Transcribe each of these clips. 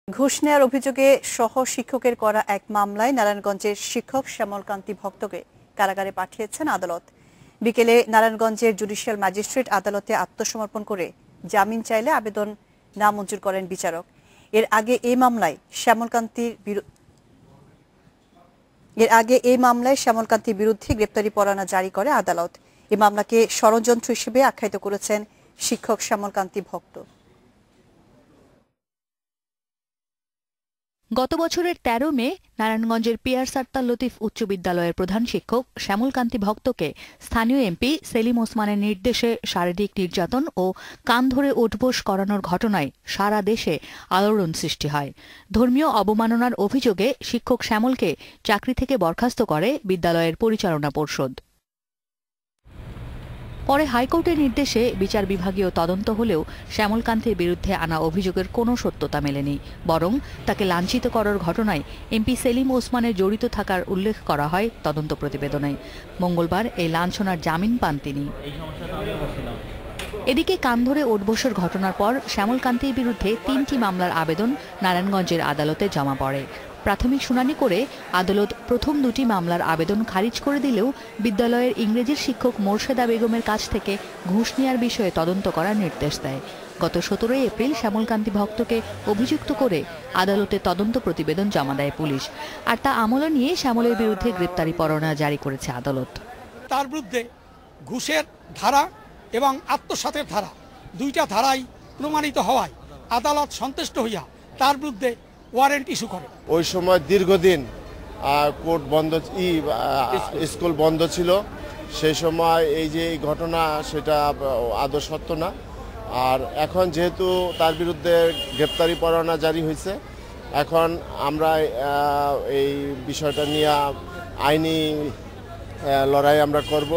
ঘুষ নেয়ার অভিযোগে সহ শিক্ষকের করা এক মামলায় নারায়ণগঞ্জের শিক্ষক শ্যামলকান্তি ভক্তকে কারাগারে পাঠিয়েছেন আদালত। বিকেলে নারায়ণগঞ্জের জুডিশিয়াল ম্যাজিস্ট্রেট আদালতে আত্মসমর্পণ করে জামিন চাইলে আবেদন নামঞ্জুর করেন বিচারক। এর আগে এই মামলায় শ্যামলকান্তির বিরুদ্ধে গ্রেপ্তারি পরোয়ানা জারি করে আদালত। এই মামলাকে ষড়যন্ত্র হিসেবে আখ্যায়িত করেছেন শিক্ষক শ্যামলকান্তি ভক্ত। গত বছরের ১৩ মে নারায়ণগঞ্জের পিয়ার সাত্তার লতিফ উচ্চ বিদ্যালয়ের প্রধান শিক্ষক শ্যামলকান্তি ভক্তকে স্থানীয় এমপি সেলিম ওসমানের নির্দেশে শারীরিক নির্যাতন ও কান ধরে উঠবোস করানোর ঘটনায় সারা দেশে আলোড়ন সৃষ্টি হয়। ধর্মীয় অবমাননার অভিযোগে শিক্ষক শ্যামলকে চাকরি থেকে বরখাস্ত করে বিদ্যালয়ের পরিচালনা পর্ষদ। পরে হাইকোর্টের নির্দেশে বিচার বিভাগীয় তদন্ত হলেও শ্যামলকান্তির বিরুদ্ধে আনা অভিযোগের কোনো সত্যতা মেলেনি, বরং তাকে লাঞ্ছিত করার ঘটনায় এমপি সেলিম ওসমানের জড়িত থাকার উল্লেখ করা হয় তদন্ত প্রতিবেদনে। মঙ্গলবার এই লাঞ্ছনার জামিন পান তিনি। এদিকে কান ধরে উঠবোসের ঘটনার পর শ্যামলকান্তির বিরুদ্ধে ৩টি মামলার আবেদন নারায়ণগঞ্জের আদালতে জমা পড়ে। প্রাথমিক শুনানি করে আদালত প্রথম ২টি মামলার আবেদন খারিজ করে দিলেও বিদ্যালয়ের ইংরেজির শিক্ষক মোর্শেদা বেগমের কাছ থেকে ঘুষ নেওয়ার বিষয়ে তদন্ত করার নির্দেশ দেয়। গত ১৭ এপ্রিল শ্যামলকান্তি ভক্তকে অভিযুক্ত করে আদালতে তদন্ত প্রতিবেদন জমা দেয় পুলিশ, আর তা আমলে নিয়ে শ্যামলের বিরুদ্ধে গ্রেপ্তারি পরোয়ানা জারি করেছে আদালত। তার বিরুদ্ধে ঘুষের ধারা এবং আত্মসাতের ধারা, দুইটা ধারাই প্রমাণিত হওয়ায় আদালত সন্তুষ্ট হইয়া তার বিরুদ্ধে ওয়ারেন্ট ইস্যু করে। ওই সময় দীর্ঘদিন কোর্ট বন্ধ, স্কুল বন্ধ ছিল। সেই সময় এই যে এই ঘটনা, সেটা আদৌ সত্য না। আর এখন যেহেতু তার বিরুদ্ধে গ্রেপ্তারি পরোয়ানা জারি হয়েছে, এখন আমরা এই বিষয়টা নিয়ে আইনি লড়াই আমরা করব।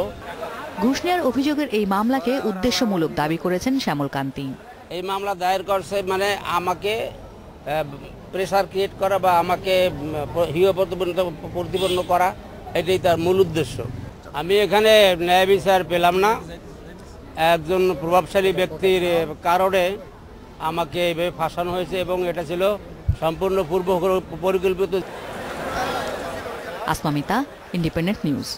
ঘুষ নেওয়ার অভিযোগের এই মামলাকে উদ্দেশ্যমূলক দাবি করেছেন শ্যামলকান্তি। এই মামলা দায়ের করছে মানে আমাকে প্রেসার ক্রিয়েট করা বা আমাকে হিয় প্রতিপন্ন করা, এটাই তার মূল উদ্দেশ্য। আমি এখানে ন্যায় বিচার পেলাম না। একজন প্রভাবশালী ব্যক্তির কারণে আমাকে এইভাবে ফাঁসানো হয়েছে এবং এটা ছিল সম্পূর্ণ পূর্ব পরিকল্পিত। আসমামিতা, ইন্ডিপেন্ডেন্ট নিউজ।